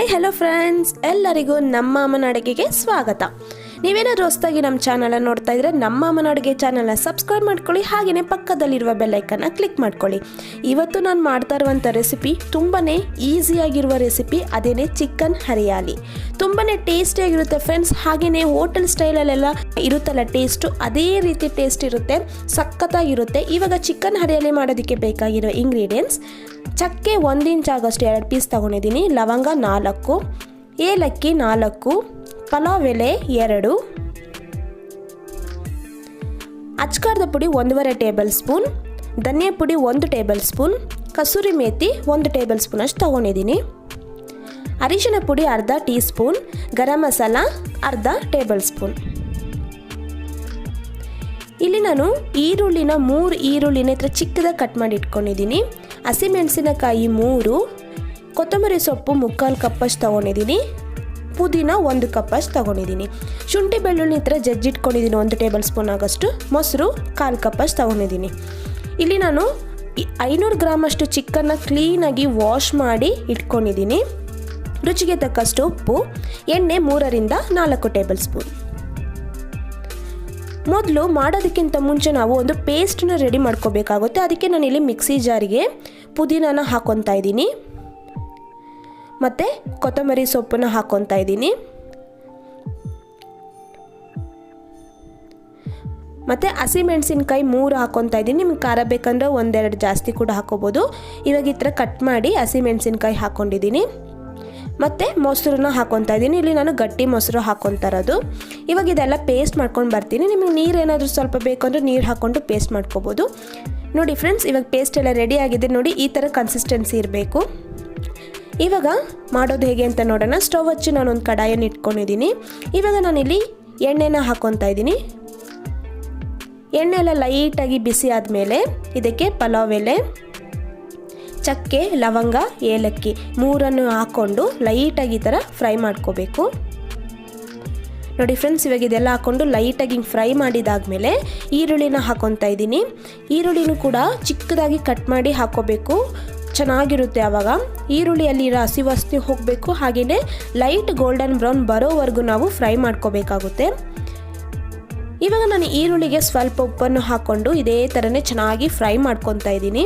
Hi hello friends, ಎಲ್ಲರಿಗೂ ನಮ್ಮ ಅಮ್ಮನ ಅಡುಗೆಗೆ ಸ್ವಾಗತ. ನೀವೇನಾದರೂ ಹೊಸದಾಗಿ ನಮ್ಮ ಚಾನಲ್ ನೋಡ್ತಾ ಇದ್ರೆ ನಮ್ಮ ಅಮ್ಮನ ಅಡುಗೆ ಚಾನಲ್ನ ಸಬ್ಸ್ಕ್ರೈಬ್ ಮಾಡ್ಕೊಳ್ಳಿ, ಹಾಗೆಯೇ ಪಕ್ಕದಲ್ಲಿರುವ ಬೆಲ್ ಐಕನ್ನ ಕ್ಲಿಕ್ ಮಾಡ್ಕೊಳ್ಳಿ. ಇವತ್ತು ನಾನು ಮಾಡ್ತಾ ಇರುವಂಥ ರೆಸಿಪಿ ತುಂಬಾ ಈಸಿಯಾಗಿರುವ ರೆಸಿಪಿ, ಅದೇನೇ ಚಿಕನ್ ಹರಿಯಾಲಿ. ತುಂಬಾ ಟೇಸ್ಟಿಯಾಗಿರುತ್ತೆ ಫ್ರೆಂಡ್ಸ್. ಹಾಗೆಯೇ ಹೋಟೆಲ್ ಸ್ಟೈಲಲ್ಲೆಲ್ಲ ಇರುತ್ತಲ್ಲ ಟೇಸ್ಟು, ಅದೇ ರೀತಿ ಟೇಸ್ಟ್ ಇರುತ್ತೆ, ಸಖತ್ತಾಗಿರುತ್ತೆ. ಇವಾಗ ಚಿಕನ್ ಹರಿಯಾಲಿ ಮಾಡೋದಕ್ಕೆ ಬೇಕಾಗಿರೋ ಇಂಗ್ರೀಡಿಯೆಂಟ್ಸ್: ಚಕ್ಕೆ 1 ಇಂಚ್ ಆಗೋಷ್ಟು 2 ಪೀಸ್ ತೊಗೊಂಡಿದ್ದೀನಿ, ಲವಂಗ 4, ಏಲಕ್ಕಿ 4, ಪಲಾವ್ ಎಲೆ 2, ಅಚ್ಕಾರದ ಪುಡಿ 1.5 ಟೇಬಲ್ ಸ್ಪೂನ್, ಧನಿಯಾ ಪುಡಿ 1 table spoon, kasuri methi 1 table spoon ಅಷ್ಟು ತೊಗೊಂಡಿದ್ದೀನಿ, ಅರಿಶಿನ ಪುಡಿ ಅರ್ಧ ಟೀ ಸ್ಪೂನ್, ಗರಂ ಮಸಾಲ ಅರ್ಧ ಟೇಬಲ್ ಸ್ಪೂನ್. ಇಲ್ಲಿ ನಾನು ಈರುಳ್ಳಿನ 3 ಈರುಳ್ಳಿನ ಚಿಕ್ಕದಾಗಿ ಕಟ್ ಮಾಡಿ ಇಟ್ಕೊಂಡಿದ್ದೀನಿ, ಹಸಿಮೆಣಸಿನಕಾಯಿ 3, ಕೊತ್ತಂಬರಿ ಸೊಪ್ಪು 3/4 ಕಪ್ಪಷ್ಟು ತೊಗೊಂಡಿದ್ದೀನಿ, ಪುದೀನ 1 ಕಪ್ಪಷ್ಟು ತೊಗೊಂಡಿದ್ದೀನಿ, ಶುಂಠಿ ಬೆಳ್ಳುಳ್ಳಿ ಜಜ್ಜಿಟ್ಕೊಂಡಿದ್ದೀನಿ 1 ಟೇಬಲ್ ಸ್ಪೂನ್ ಆಗೋಷ್ಟು, ಮೊಸರು 1/4 ಕಪ್ಪಷ್ಟು ತೊಗೊಂಡಿದ್ದೀನಿ. ಇಲ್ಲಿ ನಾನು 500 ಗ್ರಾಮ್ ಅಷ್ಟು ಚಿಕನ್ನ ಕ್ಲೀನಾಗಿ ವಾಶ್ ಮಾಡಿ ಇಟ್ಕೊಂಡಿದ್ದೀನಿ. ರುಚಿಗೆ ತಕ್ಕಷ್ಟು ಉಪ್ಪು, ಎಣ್ಣೆ 3ರಿಂದ 4 ಟೇಬಲ್ ಸ್ಪೂನ್. ಮೊದಲು ಮಾಡೋದಕ್ಕಿಂತ ಮುಂಚೆ ನಾವು ಒಂದು ಪೇಸ್ಟನ್ನ ರೆಡಿ ಮಾಡ್ಕೋಬೇಕಾಗುತ್ತೆ. ಅದಕ್ಕೆ ನಾನು ಇಲ್ಲಿ ಮಿಕ್ಸಿ ಜಾರಿಗೆ ಪುದೀನಾನ ಹಾಕ್ಕೊತಾ ಇದ್ದೀನಿ, ಮತ್ತು ಕೊತ್ತಂಬರಿ ಸೊಪ್ಪನ್ನು ಹಾಕ್ಕೊತಾ ಇದ್ದೀನಿ, ಮತ್ತು ಹಸಿಮೆಣಸಿನ್ಕಾಯಿ 3 ಹಾಕ್ಕೊತಾ ಇದ್ದೀನಿ. ನಿಮ್ಗೆ ಖಾರ ಬೇಕಂದ್ರೆ 1-2 ಜಾಸ್ತಿ ಕೂಡ ಹಾಕೋಬೋದು. ಇವಾಗ ಈ ಥರ ಕಟ್ ಮಾಡಿ ಹಸಿಮೆಣಸಿನ್ಕಾಯಿ ಹಾಕ್ಕೊಂಡಿದ್ದೀನಿ, ಮತ್ತು ಮೊಸರನ್ನ ಹಾಕ್ಕೊತಾ ಇದ್ದೀನಿ. ಇಲ್ಲಿ ನಾನು ಗಟ್ಟಿ ಮೊಸರು ಹಾಕ್ಕೊತಾ ಇರೋದು. ಇವಾಗ ಇದೆಲ್ಲ ಪೇಸ್ಟ್ ಮಾಡ್ಕೊಂಡು ಬರ್ತೀನಿ. ನಿಮಗೆ ನೀರು ಏನಾದರೂ ಸ್ವಲ್ಪ ಬೇಕು ಅಂದರೆ ನೀರು ಹಾಕ್ಕೊಂಡು ಪೇಸ್ಟ್ ಮಾಡ್ಕೋಬೋದು. ನೋಡಿ ಫ್ರೆಂಡ್ಸ್, ಇವಾಗ ಪೇಸ್ಟ್ ಎಲ್ಲ ರೆಡಿ ಆಗಿದೆ. ನೋಡಿ, ಈ ಥರ ಕನ್ಸಿಸ್ಟೆನ್ಸಿ ಇರಬೇಕು. ಇವಾಗ ಮಾಡೋದು ಹೇಗೆ ಅಂತ ನೋಡೋಣ. ಸ್ಟವ್ ಹಚ್ಚಿ ನಾನೊಂದು ಕಡಾಯನ್ನು ಇಟ್ಕೊಂಡಿದ್ದೀನಿ. ಇವಾಗ ನಾನಿಲ್ಲಿ ಎಣ್ಣೆನ ಹಾಕ್ಕೊತಾ ಇದ್ದೀನಿ. ಎಣ್ಣೆ ಎಲ್ಲ ಲೈಟಾಗಿ ಬಿಸಿ ಆದಮೇಲೆ ಇದಕ್ಕೆ ಪಲಾವ್ ಎಲೆ, ಚಕ್ಕೆ, ಲವಂಗ, ಏಲಕ್ಕಿ 3 ಹಾಕ್ಕೊಂಡು ಲೈಟಾಗಿ ಈ ಥರ ಫ್ರೈ ಮಾಡ್ಕೋಬೇಕು. ನೋಡಿ ಫ್ರೆಂಡ್ಸ್, ಇವಾಗ ಇದೆಲ್ಲ ಹಾಕ್ಕೊಂಡು ಲೈಟಾಗಿ ಫ್ರೈ ಮಾಡಿದಾದ್ಮೇಲೆ ಈರುಳ್ಳಿನ ಹಾಕ್ಕೊತಾ ಇದ್ದೀನಿ. ಈರುಳ್ಳಿನೂ ಕೂಡ ಚಿಕ್ಕದಾಗಿ ಕಟ್ ಮಾಡಿ ಹಾಕ್ಕೋಬೇಕು, ಚೆನ್ನಾಗಿರುತ್ತೆ. ಆವಾಗ ಈರುಳ್ಳಿಯಲ್ಲಿರೋ ಹಸಿ ವಾಸನೆ ಹೋಗಬೇಕು. ಹಾಗೆಯೇ ಲೈಟ್ ಗೋಲ್ಡನ್ ಬ್ರೌನ್ ಬರೋವರೆಗೂ ನಾವು ಫ್ರೈ ಮಾಡ್ಕೋಬೇಕಾಗುತ್ತೆ. ಇವಾಗ ನಾನು ಈರುಳ್ಳಿಗೆ ಸ್ವಲ್ಪ ಉಪ್ಪನ್ನು ಹಾಕ್ಕೊಂಡು ಇದೇ ಥರನೇ ಚೆನ್ನಾಗಿ ಫ್ರೈ ಮಾಡ್ಕೊತಾ ಇದ್ದೀನಿ.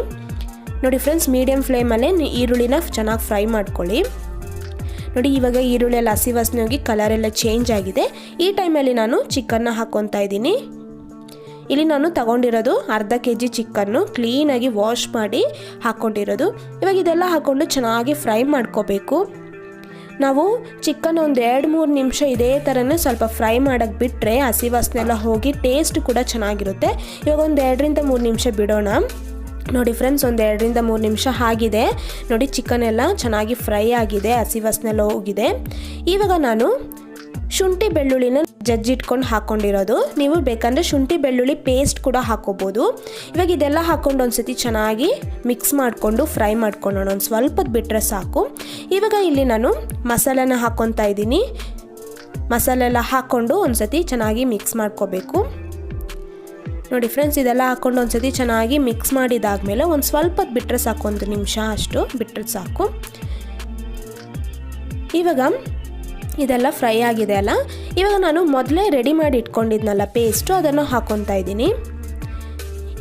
ನೋಡಿ ಫ್ರೆಂಡ್ಸ್, ಮೀಡಿಯಮ್ ಫ್ಲೇಮಲ್ಲೇ ಈರುಳ್ಳಿನ ಚೆನ್ನಾಗಿ ಫ್ರೈ ಮಾಡ್ಕೊಳ್ಳಿ. ನೋಡಿ, ಇವಾಗ ಈರುಳ್ಳಿ ಎಲ್ಲ ಹಸಿ ವಾಸನೆ ಹೋಗಿ ಕಲರ್ ಎಲ್ಲ ಚೇಂಜ್ ಆಗಿದೆ. ಈ ಟೈಮಲ್ಲಿ ನಾನು ಚಿಕನ್ನ ಹಾಕ್ಕೊತಾ ಇದ್ದೀನಿ. ಇಲ್ಲಿ ನಾನು ತಗೊಂಡಿರೋದು ಅರ್ಧ kg ಚಿಕನ್ನು ಕ್ಲೀನಾಗಿ ವಾಶ್ ಮಾಡಿ ಹಾಕ್ಕೊಂಡಿರೋದು. ಇವಾಗ ಇದೆಲ್ಲ ಹಾಕ್ಕೊಂಡು ಚೆನ್ನಾಗಿ ಫ್ರೈ ಮಾಡ್ಕೋಬೇಕು. ನಾವು ಚಿಕನ್ ಒಂದು 2-3 ನಿಮಿಷ ಇದೇ ಥರನೇ ಸ್ವಲ್ಪ ಫ್ರೈ ಮಾಡೋಕ್ಕೆ ಬಿಟ್ಟರೆ ಹಸಿ ವಾಸನೆ ಎಲ್ಲ ಹೋಗಿ ಟೇಸ್ಟ್ ಕೂಡ ಚೆನ್ನಾಗಿರುತ್ತೆ. ಇವಾಗ ಒಂದು 2ರಿಂದ 3 ನಿಮಿಷ ಬಿಡೋಣ. ನೋಡಿ ಫ್ರೆಂಡ್ಸ್, ಒಂದು 2ರಿಂದ 3 ನಿಮಿಷ ಆಗಿದೆ. ನೋಡಿ, ಚಿಕನ್ ಎಲ್ಲ ಚೆನ್ನಾಗಿ ಫ್ರೈ ಆಗಿದೆ, ಹಸಿ ವಾಸನೆ ಎಲ್ಲ ಹೋಗಿದೆ. ಇವಾಗ ನಾನು ಶುಂಠಿ ಬೆಳ್ಳುಳ್ಳಿನ ಜಜ್ಜಿಟ್ಕೊಂಡು ಹಾಕ್ಕೊಂಡಿರೋದು. ನೀವು ಬೇಕಂದರೆ ಶುಂಠಿ ಬೆಳ್ಳುಳ್ಳಿ ಪೇಸ್ಟ್ ಕೂಡ ಹಾಕ್ಕೋಬೋದು. ಇವಾಗ ಇದೆಲ್ಲ ಹಾಕ್ಕೊಂಡು ಒಂದ್ಸತಿ ಚೆನ್ನಾಗಿ ಮಿಕ್ಸ್ ಮಾಡಿಕೊಂಡು ಫ್ರೈ ಮಾಡ್ಕೊಳ್ಳೋಣ. ಒಂದು ಸ್ವಲ್ಪ ಬಿಟ್ಟರೆ ಸಾಕು. ಇವಾಗ ಇಲ್ಲಿ ನಾನು ಮಸಾಲೆನ ಹಾಕ್ಕೊತಾ ಇದ್ದೀನಿ. ಮಸಾಲೆ ಎಲ್ಲ ಹಾಕ್ಕೊಂಡು ಒಂದ್ಸತಿ ಚೆನ್ನಾಗಿ ಮಿಕ್ಸ್ ಮಾಡ್ಕೋಬೇಕು. ನೋಡಿ ಫ್ರೆಂಡ್ಸ್, ಇದೆಲ್ಲ ಹಾಕ್ಕೊಂಡು ಒಂದ್ಸತಿ ಚೆನ್ನಾಗಿ ಮಿಕ್ಸ್ ಮಾಡಿದಾದ್ಮೇಲೆ ಒಂದು ಸ್ವಲ್ಪ ಬಿಟ್ಟರೆ ಸಾಕು, 1 ನಿಮಿಷ ಅಷ್ಟು ಬಿಟ್ಟರೆ ಸಾಕು. ಇವಾಗ ಇದೆಲ್ಲ ಫ್ರೈ ಆಗಿದೆ ಅಲ್ಲ, ಇವಾಗ ನಾನು ಮೊದಲೇ ರೆಡಿ ಮಾಡಿ ಇಟ್ಕೊಂಡಿದ್ನಲ್ಲ ಪೇಸ್ಟು, ಅದನ್ನು ಹಾಕ್ಕೊತಾ ಇದ್ದೀನಿ.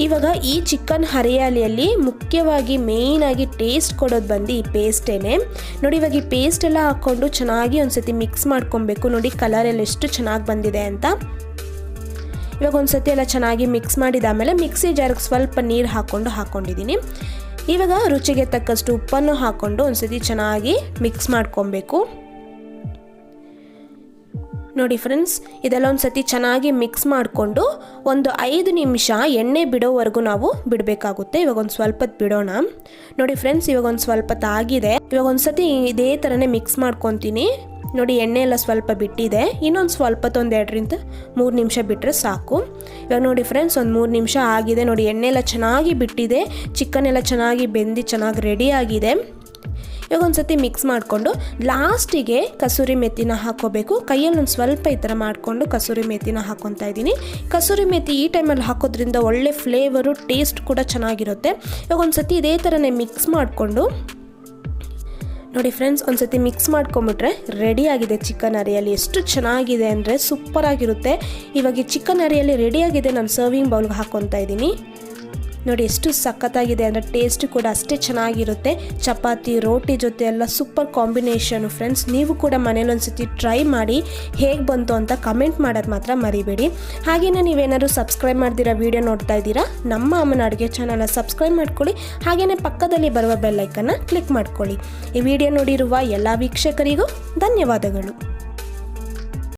ಇವಾಗ ಈ ಚಿಕನ್ ಹರಿಯಾಲಿಯಲ್ಲಿ ಮುಖ್ಯವಾಗಿ ಮೇಯ್ನಾಗಿ ಟೇಸ್ಟ್ ಕೊಡೋದು ಬಂದು ಈ ಪೇಸ್ಟೇನೆ. ನೋಡಿ, ಇವಾಗ ಈ ಪೇಸ್ಟ್ ಎಲ್ಲ ಹಾಕ್ಕೊಂಡು ಚೆನ್ನಾಗಿ ಒಂದ್ಸತಿ ಮಿಕ್ಸ್ ಮಾಡ್ಕೊಬೇಕು. ನೋಡಿ, ಕಲರ್ ಎಲ್ಲ ಎಷ್ಟು ಚೆನ್ನಾಗಿ ಬಂದಿದೆ ಅಂತ. ಇವಾಗ ಒಂದ್ಸತಿ ಎಲ್ಲ ಚೆನ್ನಾಗಿ ಮಿಕ್ಸ್ ಮಾಡಿದಾದಮೇಲೆ ಮಿಕ್ಸಿ ಜಾರ್ಗೆ ಸ್ವಲ್ಪ ನೀರು ಹಾಕ್ಕೊಂಡಿದ್ದೀನಿ. ಇವಾಗ ರುಚಿಗೆ ತಕ್ಕಷ್ಟು ಉಪ್ಪನ್ನು ಹಾಕ್ಕೊಂಡು ಒಂದ್ಸತಿ ಚೆನ್ನಾಗಿ ಮಿಕ್ಸ್ ಮಾಡ್ಕೊಬೇಕು. ನೋಡಿ ಫ್ರೆಂಡ್ಸ್, ಇದೆಲ್ಲ ಒಂದ್ಸತಿ ಚೆನ್ನಾಗಿ ಮಿಕ್ಸ್ ಮಾಡಿಕೊಂಡು ಒಂದು 5 ನಿಮಿಷ ಎಣ್ಣೆ ಬಿಡೋವರೆಗೂ ನಾವು ಬಿಡಬೇಕಾಗುತ್ತೆ. ಇವಾಗ ಒಂದು ಸ್ವಲ್ಪ ಬಿಡೋಣ. ನೋಡಿ ಫ್ರೆಂಡ್ಸ್, ಇವಾಗ ಒಂದು ಸ್ವಲ್ಪ ಆಗಿದೆ. ಇವಾಗ ಒಂದ್ಸತಿ ಇದೇ ಥರನೇ ಮಿಕ್ಸ್ ಮಾಡ್ಕೊತೀನಿ. ನೋಡಿ, ಎಣ್ಣೆ ಎಲ್ಲ ಸ್ವಲ್ಪ ಬಿಟ್ಟಿದೆ. ಇನ್ನೊಂದು ಸ್ವಲ್ಪ ಒಂದು 2ರಿಂದ 3 ನಿಮಿಷ ಬಿಟ್ಟರೆ ಸಾಕು. ಇವಾಗ ನೋಡಿ ಫ್ರೆಂಡ್ಸ್, ಒಂದು 3 ನಿಮಿಷ ಆಗಿದೆ. ನೋಡಿ, ಎಣ್ಣೆ ಎಲ್ಲ ಚೆನ್ನಾಗಿ ಬಿಟ್ಟಿದೆ, ಚಿಕನ್ ಎಲ್ಲ ಚೆನ್ನಾಗಿ ಬೆಂದು ಚೆನ್ನಾಗಿ ರೆಡಿ ಆಗಿದೆ. ಇವಾಗ ಒಂದ್ಸತಿ ಮಿಕ್ಸ್ ಮಾಡಿಕೊಂಡು ಲಾಸ್ಟಿಗೆ ಕಸೂರಿ ಮೆಥಿನ ಹಾಕ್ಕೋಬೇಕು. ಕೈಯಲ್ಲಿ ಒಂದು ಸ್ವಲ್ಪ ಈ ಥರ ಮಾಡಿಕೊಂಡು ಕಸೂರಿ ಮೆಥಿನ ಹಾಕ್ಕೊತಾ ಇದ್ದೀನಿ. ಕಸೂರಿ ಮೆಥಿ ಈ ಟೈಮಲ್ಲಿ ಹಾಕೋದ್ರಿಂದ ಒಳ್ಳೆ ಫ್ಲೇವರು, ಟೇಸ್ಟ್ ಕೂಡ ಚೆನ್ನಾಗಿರುತ್ತೆ. ಇವಾಗ ಒಂದ್ಸತಿ ಇದೇ ಥರನೇ ಮಿಕ್ಸ್ ಮಾಡಿಕೊಂಡು ನೋಡಿ ಫ್ರೆಂಡ್ಸ್, ಒಂದ್ಸತಿ ಮಿಕ್ಸ್ ಮಾಡ್ಕೊಂಬಿಟ್ರೆ ರೆಡಿಯಾಗಿದೆ ಚಿಕನ್ ಹರಿಯಾಲಿ. ಎಷ್ಟು ಚೆನ್ನಾಗಿದೆ ಅಂದರೆ ಸೂಪರಾಗಿರುತ್ತೆ. ಇವಾಗ ಈ ಚಿಕನ್ ಹರಿಯಾಲಿ ರೆಡಿಯಾಗಿದೆ. ನಾನು ಸರ್ವಿಂಗ್ ಬೌಲ್ಗೆ ಹಾಕ್ಕೊತಾ ಇದ್ದೀನಿ. ನೋಡಿ ಎಷ್ಟು ಸಖತ್ತಾಗಿದೆ ಅಂದರೆ ಟೇಸ್ಟ್ ಕೂಡ ಅಷ್ಟೇ ಚೆನ್ನಾಗಿರುತ್ತೆ. ಚಪಾತಿ ರೋಟಿ ಜೊತೆ ಎಲ್ಲ ಸೂಪರ್ ಕಾಂಬಿನೇಷನು ಫ್ರೆಂಡ್ಸ್. ನೀವು ಕೂಡ ಮನೇಲಿ ಒಂದ್ಸತಿ ಟ್ರೈ ಮಾಡಿ ಹೇಗೆ ಬಂತು ಅಂತ ಕಮೆಂಟ್ ಮಾಡೋದು ಮಾತ್ರ ಮರಿಬೇಡಿ. ಹಾಗೆಯೇ ನೀವೇನಾದ್ರು ಸಬ್ಸ್ಕ್ರೈಬ್ ಮಾಡ್ದಿರೋ ವಿಡಿಯೋ ನೋಡ್ತಾ ಇದ್ದೀರಾ, ನಮ್ಮ ಅಮ್ಮನ ಅಡುಗೆ ಚಾನಲ್ನ ಸಬ್ಸ್ಕ್ರೈಬ್ ಮಾಡ್ಕೊಳ್ಳಿ. ಹಾಗೆಯೇ ಪಕ್ಕದಲ್ಲಿ ಬರುವ ಬೆಲ್ ಐಕನ್ನ ಕ್ಲಿಕ್ ಮಾಡ್ಕೊಳ್ಳಿ. ಈ ವಿಡಿಯೋ ನೋಡಿರುವ ಎಲ್ಲ ವೀಕ್ಷಕರಿಗೂ ಧನ್ಯವಾದಗಳು.